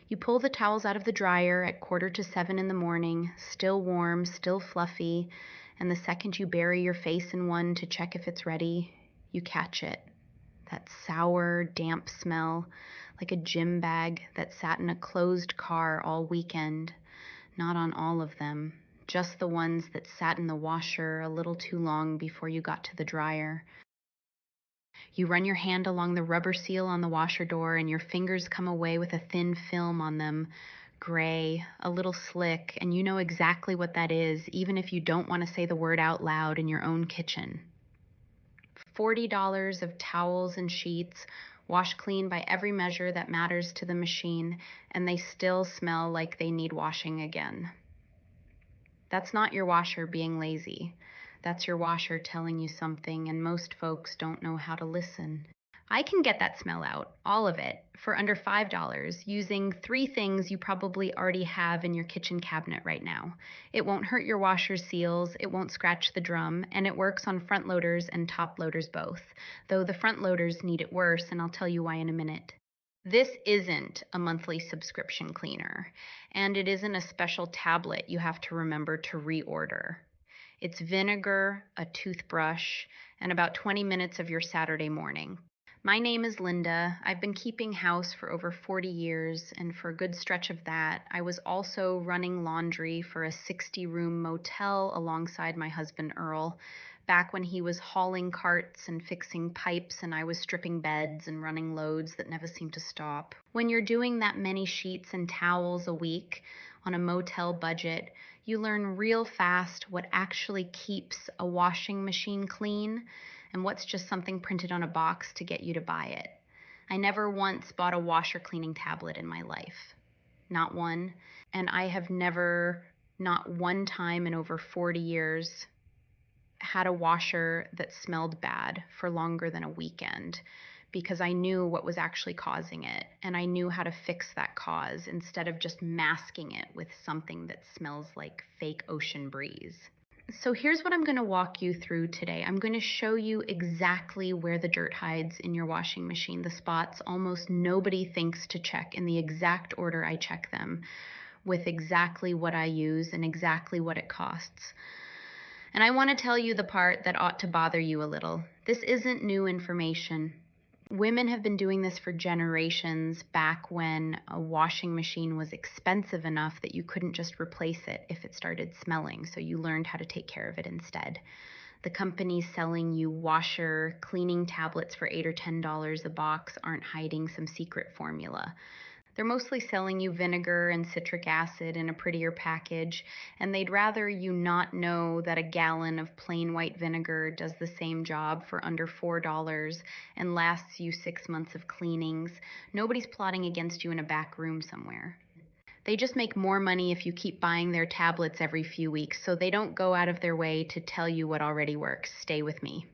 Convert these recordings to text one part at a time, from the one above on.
You pull the towels out of the dryer at 6:45 in the morning, still warm, still fluffy, and the second you bury your face in one to check if it's ready, you catch it. That sour, damp smell, like a gym bag that sat in a closed car all weekend. Not on all of them, just the ones that sat in the washer a little too long before you got to the dryer. You run your hand along the rubber seal on the washer door, and your fingers come away with a thin film on them, gray, a little slick, and you know exactly what that is, even if you don't want to say the word out loud in your own kitchen. $40 of towels and sheets, washed clean by every measure that matters to the machine, and they still smell like they need washing again. That's not your washer being lazy. That's your washer telling you something, and most folks don't know how to listen. I can get that smell out, all of it, for under $5 using 3 things you probably already have in your kitchen cabinet right now. It won't hurt your washer seals, it won't scratch the drum, and it works on front loaders and top loaders both, though the front loaders need it worse, and I'll tell you why in a minute. This isn't a monthly subscription cleaner, and it isn't a special tablet you have to remember to reorder. It's vinegar, a toothbrush, and about 20 minutes of your Saturday morning. My name is Linda. I've been keeping house for over 40 years, and for a good stretch of that, I was also running laundry for a 60-room motel alongside my husband Earl, back when he was hauling carts and fixing pipes and I was stripping beds and running loads that never seemed to stop. When you're doing that many sheets and towels a week on a motel budget, you learn real fast what actually keeps a washing machine clean and what's just something printed on a box to get you to buy it. I never once bought a washer cleaning tablet in my life. Not one. And I have never, not one time in over 40 years, had a washer that smelled bad for longer than a weekend because I knew what was actually causing it and I knew how to fix that cause instead of just masking it with something that smells like fake ocean breeze. So here's what I'm going to walk you through today. I'm going to show you exactly where the dirt hides in your washing machine, the spots almost nobody thinks to check in the exact order I check them, with exactly what I use and exactly what it costs. And I want to tell you the part that ought to bother you a little. This isn't new information. Women have been doing this for generations back when a washing machine was expensive enough that you couldn't just replace it if it started smelling, so you learned how to take care of it instead. The companies selling you washer cleaning tablets for $8 or $10 a box aren't hiding some secret formula. They're mostly selling you vinegar and citric acid in a prettier package, and they'd rather you not know that a gallon of plain white vinegar does the same job for under $4 and lasts you 6 months of cleanings. Nobody's plotting against you in a back room somewhere. They just make more money if you keep buying their tablets every few weeks, so they don't go out of their way to tell you what already works. Stay with me.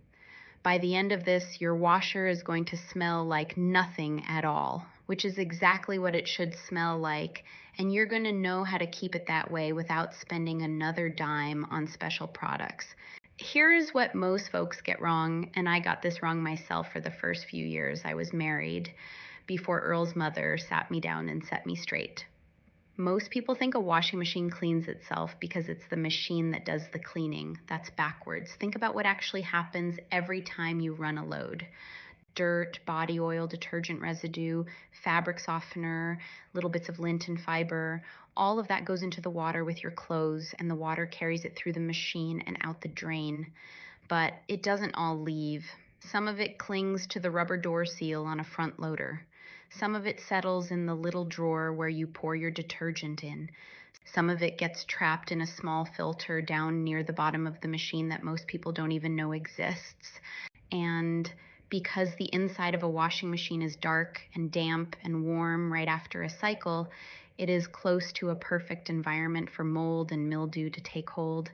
By the end of this, your washer is going to smell like nothing at all, which is exactly what it should smell like, and you're going to know how to keep it that way without spending another dime on special products. Here's what most folks get wrong, and I got this wrong myself for the first few years I was married, before Earl's mother sat me down and set me straight. Most people think a washing machine cleans itself because it's the machine that does the cleaning. That's backwards. Think about what actually happens every time you run a load. Dirt, body oil, detergent residue, fabric softener, little bits of lint and fiber, all of that goes into the water with your clothes, and the water carries it through the machine and out the drain. But it doesn't all leave. Some of it clings to the rubber door seal on a front loader. Some of it settles in the little drawer where you pour your detergent in. Some of it gets trapped in a small filter down near the bottom of the machine that most people don't even know exists. And because the inside of a washing machine is dark and damp and warm right after a cycle, it is close to a perfect environment for mold and mildew to take hold.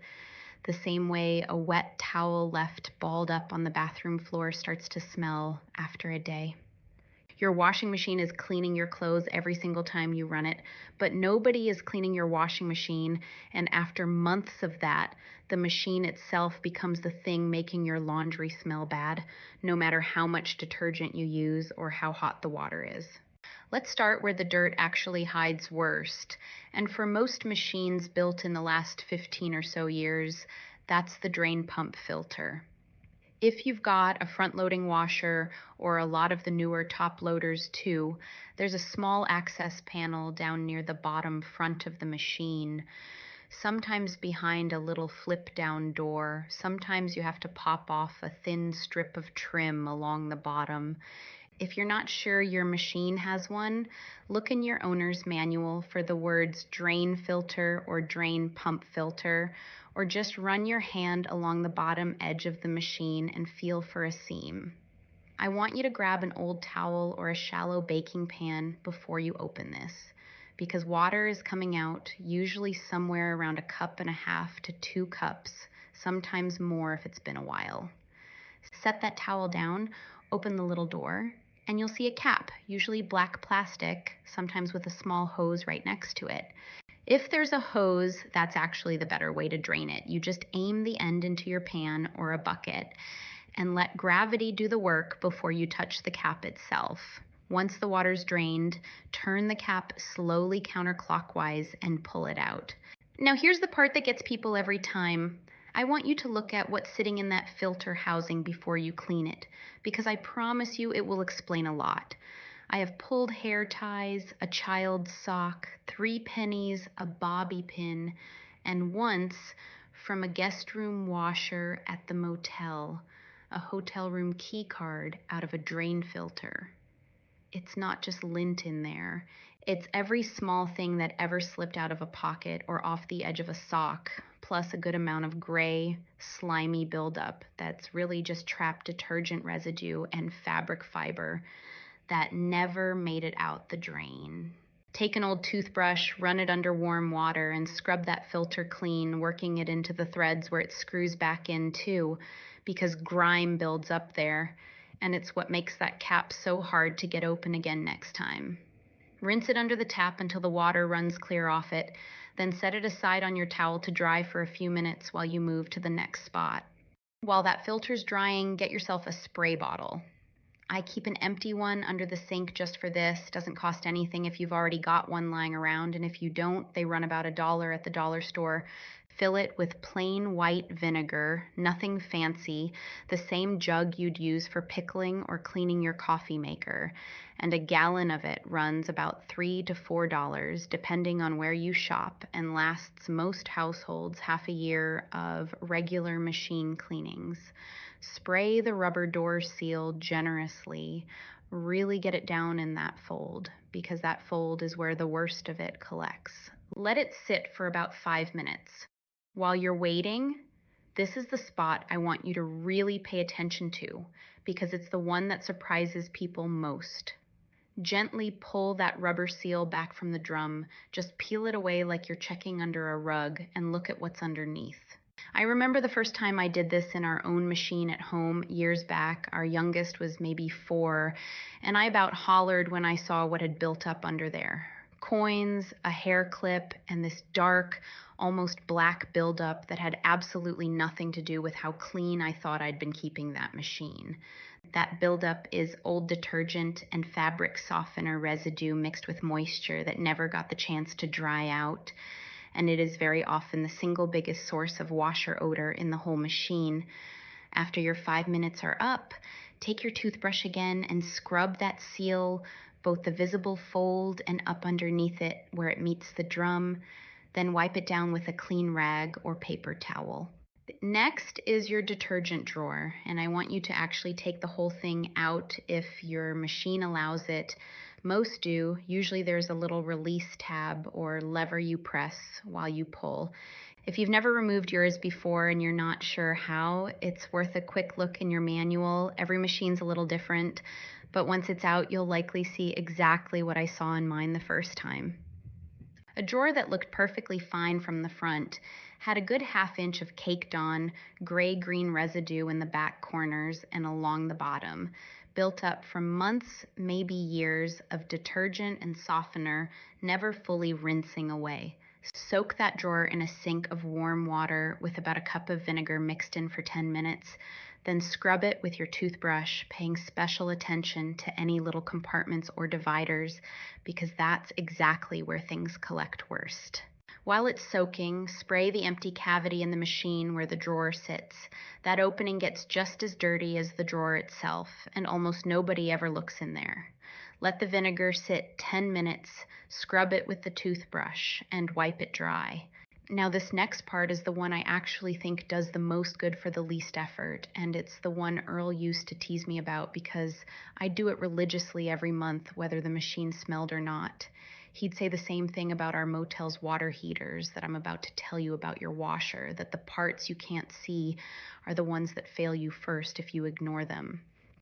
The same way a wet towel left balled up on the bathroom floor starts to smell after a day. Your washing machine is cleaning your clothes every single time you run it, but nobody is cleaning your washing machine, and after months of that, the machine itself becomes the thing making your laundry smell bad, no matter how much detergent you use or how hot the water is. Let's start where the dirt actually hides worst. And for most machines built in the last 15 or so years, that's the drain pump filter. If you've got a front-loading washer or a lot of the newer top loaders too, there's a small access panel down near the bottom front of the machine, sometimes behind a little flip-down door. Sometimes you have to pop off a thin strip of trim along the bottom. If you're not sure your machine has one, look in your owner's manual for the words drain filter or drain pump filter, or just run your hand along the bottom edge of the machine and feel for a seam. I want you to grab an old towel or a shallow baking pan before you open this, because water is coming out, usually somewhere around 1.5 cups to 2 cups, sometimes more if it's been a while. Set that towel down, open the little door, and you'll see a cap, usually black plastic, sometimes with a small hose right next to it. If there's a hose, that's actually the better way to drain it. You just aim the end into your pan or a bucket and let gravity do the work before you touch the cap itself. Once the water's drained, turn the cap slowly counterclockwise and pull it out. Now here's the part that gets people every time. I want you to look at what's sitting in that filter housing before you clean it, because I promise you it will explain a lot. I have pulled hair ties, a child's sock, 3 pennies, a bobby pin, and once, from a guest room washer at the motel, a hotel room key card out of a drain filter. It's not just lint in there. It's every small thing that ever slipped out of a pocket or off the edge of a sock, plus a good amount of gray, slimy buildup that's really just trapped detergent residue and fabric fiber that never made it out the drain. Take an old toothbrush, run it under warm water, and scrub that filter clean, working it into the threads where it screws back in too, because grime builds up there, and it's what makes that cap so hard to get open again next time. Rinse it under the tap until the water runs clear off it, then set it aside on your towel to dry for a few minutes while you move to the next spot. While that filter's drying, get yourself a spray bottle. I keep an empty one under the sink just for this. Doesn't cost anything if you've already got one lying around, and if you don't, they run about $1 at the dollar store. Fill it with plain white vinegar, nothing fancy, the same jug you'd use for pickling or cleaning your coffee maker. And a gallon of it runs about $3 to $4, depending on where you shop, and lasts most households half a year of regular machine cleanings. Spray the rubber door seal generously. Really get it down in that fold, because that fold is where the worst of it collects. Let it sit for about 5 minutes. While you're waiting, this is the spot I want you to really pay attention to, because it's the one that surprises people most. Gently pull that rubber seal back from the drum. Just peel it away like you're checking under a rug and look at what's underneath. I remember the first time I did this in our own machine at home years back. Our youngest was maybe 4, and I about hollered when I saw what had built up under there. Coins, a hair clip, and this dark, almost black buildup that had absolutely nothing to do with how clean I thought I'd been keeping that machine. That buildup is old detergent and fabric softener residue mixed with moisture that never got the chance to dry out, and it is very often the single biggest source of washer odor in the whole machine. After your 5 minutes are up, take your toothbrush again and scrub that seal, both the visible fold and up underneath it where it meets the drum, then wipe it down with a clean rag or paper towel. Next is your detergent drawer, and I want you to actually take the whole thing out if your machine allows it. Most do. Usually there's a little release tab or lever you press while you pull. If you've never removed yours before and you're not sure how, it's worth a quick look in your manual. Every machine's a little different, but once it's out, you'll likely see exactly what I saw in mine the first time. A drawer that looked perfectly fine from the front had a good 1/2 inch of caked on gray-green residue in the back corners and along the bottom, built up from months, maybe years, of detergent and softener never fully rinsing away. Soak that drawer in a sink of warm water with about a cup of vinegar mixed in for 10 minutes, Then scrub it with your toothbrush, paying special attention to any little compartments or dividers, because that's exactly where things collect worst. While it's soaking, spray the empty cavity in the machine where the drawer sits. That opening gets just as dirty as the drawer itself, and almost nobody ever looks in there. Let the vinegar sit 10 minutes, scrub it with the toothbrush, and wipe it dry. Now, this next part is the one I actually think does the most good for the least effort, and it's the one Earl used to tease me about because I do it religiously every month, whether the machine smelled or not. He'd say the same thing about our motel's water heaters that I'm about to tell you about your washer, that the parts you can't see are the ones that fail you first if you ignore them.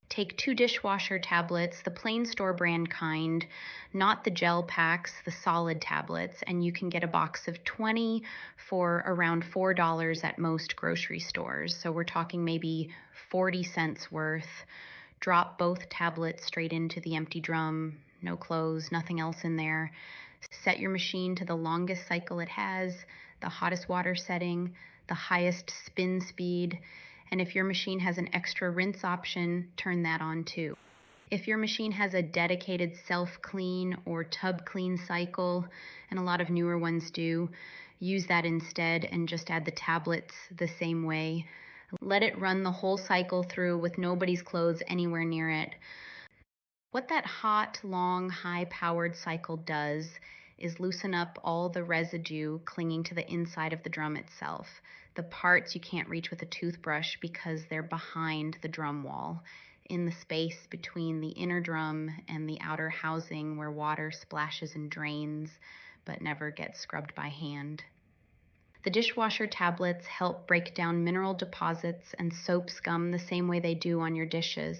Take 2 dishwasher tablets, the plain store brand kind, not the gel packs, the solid tablets, and you can get a box of 20 for around $4 at most grocery stores. So we're talking maybe 40 cents worth. Drop both tablets straight into the empty drum, no clothes, nothing else in there. Set your machine to the longest cycle it has, the hottest water setting, the highest spin speed, and if your machine has an extra rinse option, turn that on too. If your machine has a dedicated self-clean or tub clean cycle, and a lot of newer ones do, use that instead and just add the tablets the same way. Let it run the whole cycle through with nobody's clothes anywhere near it. What that hot, long, high-powered cycle does is loosen up all the residue clinging to the inside of the drum itself, the parts you can't reach with a toothbrush because they're behind the drum wall, in the space between the inner drum and the outer housing where water splashes and drains but never gets scrubbed by hand. The dishwasher tablets help break down mineral deposits and soap scum the same way they do on your dishes,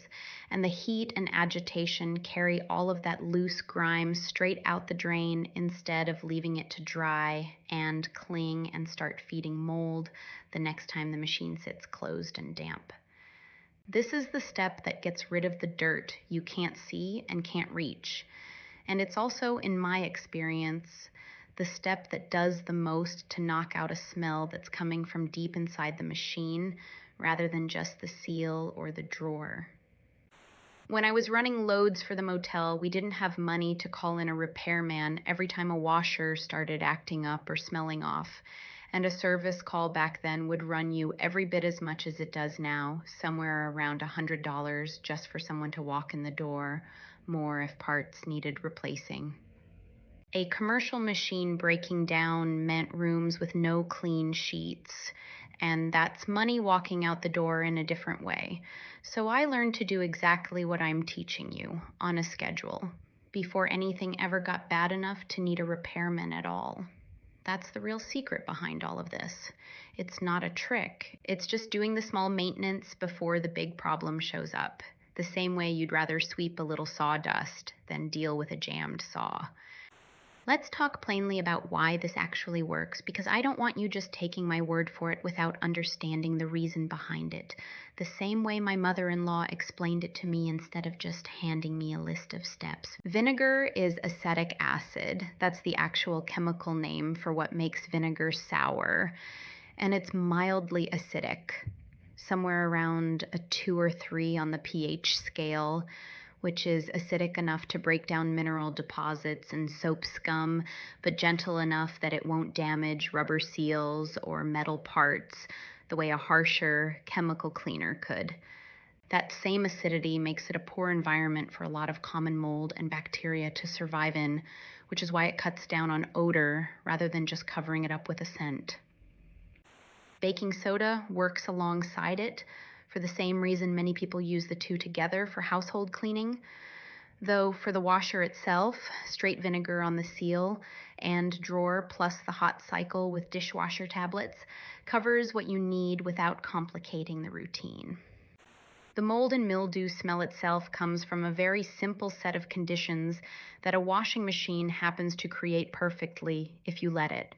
and the heat and agitation carry all of that loose grime straight out the drain instead of leaving it to dry and cling and start feeding mold the next time the machine sits closed and damp. This is the step that gets rid of the dirt you can't see and can't reach, and it's also, in my experience, the step that does the most to knock out a smell that's coming from deep inside the machine rather than just the seal or the drawer. When I was running loads for the motel, we didn't have money to call in a repairman every time a washer started acting up or smelling off, and a service call back then would run you every bit as much as it does now, somewhere around $100 just for someone to walk in the door, more if parts needed replacing. A commercial machine breaking down meant rooms with no clean sheets, and that's money walking out the door in a different way. So I learned to do exactly what I'm teaching you, on a schedule, before anything ever got bad enough to need a repairman at all. That's the real secret behind all of this. It's not a trick. It's just doing the small maintenance before the big problem shows up, the same way you'd rather sweep a little sawdust than deal with a jammed saw. Let's talk plainly about why this actually works, because I don't want you just taking my word for it without understanding the reason behind it, the same way my mother-in-law explained it to me instead of just handing me a list of steps. Vinegar is acetic acid. That's the actual chemical name for what makes vinegar sour, and it's mildly acidic, somewhere around a 2 or 3 on the pH scale, which is acidic enough to break down mineral deposits and soap scum, but gentle enough that it won't damage rubber seals or metal parts the way a harsher chemical cleaner could. That same acidity makes it a poor environment for a lot of common mold and bacteria to survive in, which is why it cuts down on odor rather than just covering it up with a scent. Baking soda works alongside it, for the same reason many people use the two together for household cleaning. Though for the washer itself, straight vinegar on the seal and drawer plus the hot cycle with dishwasher tablets covers what you need without complicating the routine. The mold and mildew smell itself comes from a very simple set of conditions that a washing machine happens to create perfectly if you let it.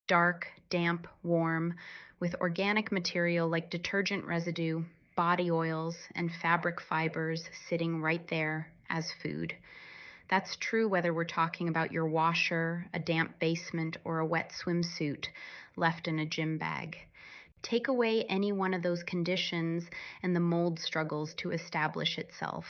Dark, damp, warm, with organic material like detergent residue, body oils, and fabric fibers sitting right there as food. That's true whether we're talking about your washer, a damp basement, or a wet swimsuit left in a gym bag. Take away any one of those conditions and the mold struggles to establish itself.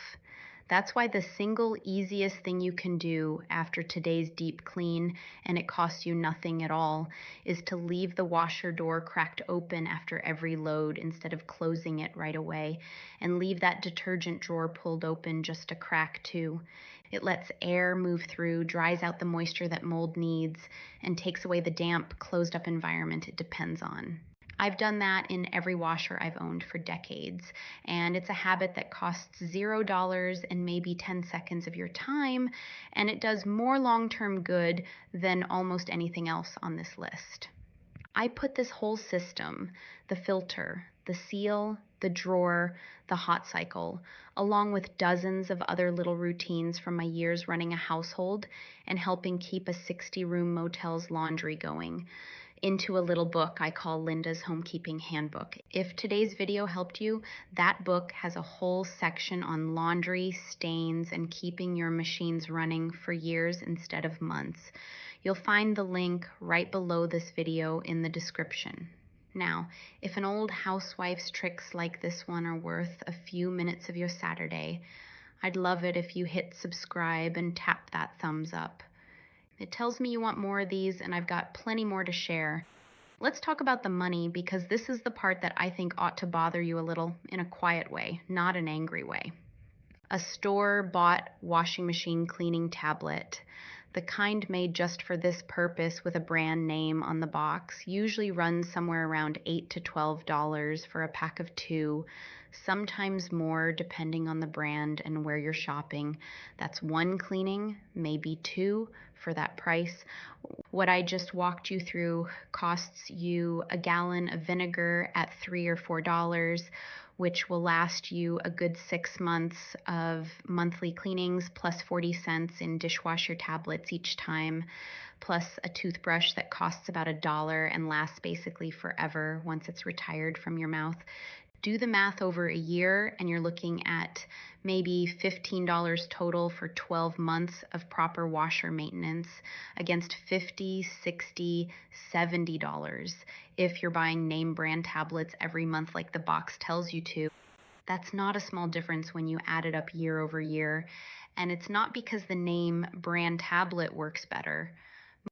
That's why the single easiest thing you can do after today's deep clean, and it costs you nothing at all, is to leave the washer door cracked open after every load instead of closing it right away, and leave that detergent drawer pulled open just a crack too. It lets air move through, dries out the moisture that mold needs, and takes away the damp, closed up environment it depends on. I've done that in every washer I've owned for decades, and it's a habit that costs $0 and maybe 10 seconds of your time, and it does more long-term good than almost anything else on this list. I put this whole system, the filter, the seal, the drawer, the hot cycle, along with dozens of other little routines from my years running a household and helping keep a 60-room motel's laundry going, into a little book I call Linda's Homekeeping Handbook. If today's video helped you, that book has a whole section on laundry, stains, and keeping your machines running for years instead of months. You'll find the link right below this video in the description. Now, if an old housewife's tricks like this one are worth a few minutes of your Saturday, I'd love it if you hit subscribe and tap that thumbs up. It tells me you want more of these, and I've got plenty more to share. Let's talk about the money, because this is the part that I think ought to bother you a little in a quiet way, not an angry way. A store-bought washing machine cleaning tablet, the kind made just for this purpose with a brand name on the box, usually runs somewhere around $8 to $12 for a pack of 2, sometimes more depending on the brand and where you're shopping. That's 1 cleaning, maybe 2 for that price. What I just walked you through costs you a gallon of vinegar at $3 or $4, which will last you a good 6 months of monthly cleanings, plus 40 cents in dishwasher tablets each time, plus a toothbrush that costs about $1 and lasts basically forever once it's retired from your mouth. Do the math over a year, and you're looking at maybe $15 total for 12 months of proper washer maintenance, against $50, $60, $70 if you're buying name brand tablets every month like the box tells you to. That's not a small difference when you add it up year over year, and it's not because the name brand tablet works better.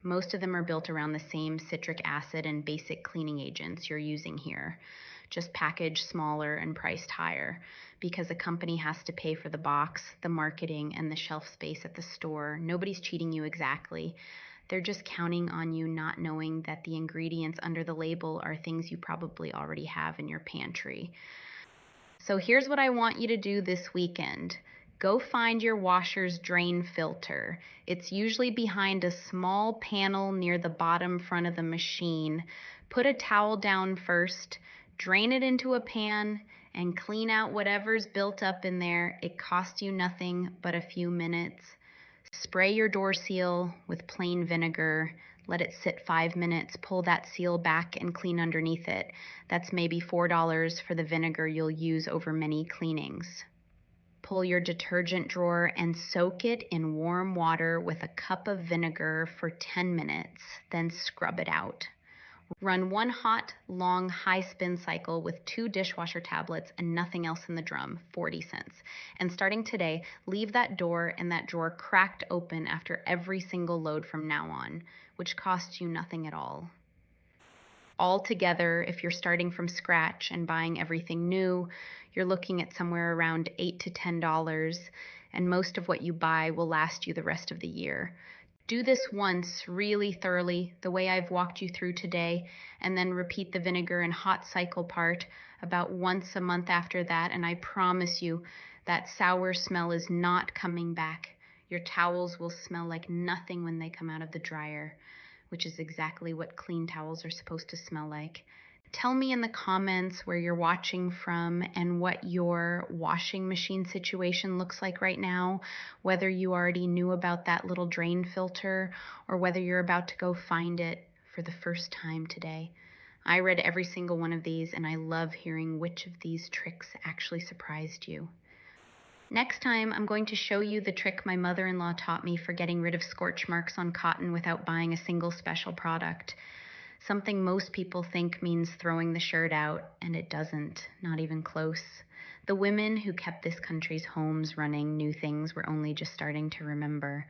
Most of them are built around the same citric acid and basic cleaning agents you're using here, just packaged smaller and priced higher, because a company has to pay for the box, the marketing, and the shelf space at the store. Nobody's cheating you exactly. They're just counting on you not knowing that the ingredients under the label are things you probably already have in your pantry. So here's what I want you to do this weekend. Go find your washer's drain filter. It's usually behind a small panel near the bottom front of the machine. Put a towel down first, drain it into a pan, and clean out whatever's built up in there. It costs you nothing but a few minutes. Spray your door seal with plain vinegar. Let it sit 5 minutes. Pull that seal back and clean underneath it. That's maybe $4 for the vinegar you'll use over many cleanings. Pull your detergent drawer and soak it in warm water with a cup of vinegar for 10 minutes, then scrub it out. Run 1 hot, long, high spin cycle with 2 dishwasher tablets and nothing else in the drum, 40 cents. And starting today, leave that door and that drawer cracked open after every single load from now on, which costs you nothing at all. Altogether, if you're starting from scratch and buying everything new, you're looking at somewhere around $8 to $10, and most of what you buy will last you the rest of the year. Do this once really thoroughly, the way I've walked you through today, and then repeat the vinegar and hot cycle part about once a month after that, and I promise you that sour smell is not coming back. Your towels will smell like nothing when they come out of the dryer, which is exactly what clean towels are supposed to smell like. Tell me in the comments where you're watching from and what your washing machine situation looks like right now, whether you already knew about that little drain filter or whether you're about to go find it for the first time today. I read every single one of these, and I love hearing which of these tricks actually surprised you. Next time, I'm going to show you the trick my mother-in-law taught me for getting rid of scorch marks on cotton without buying a single special product. Something most people think means throwing the shirt out, and it doesn't, not even close. The women who kept this country's homes running knew things were only just starting to remember.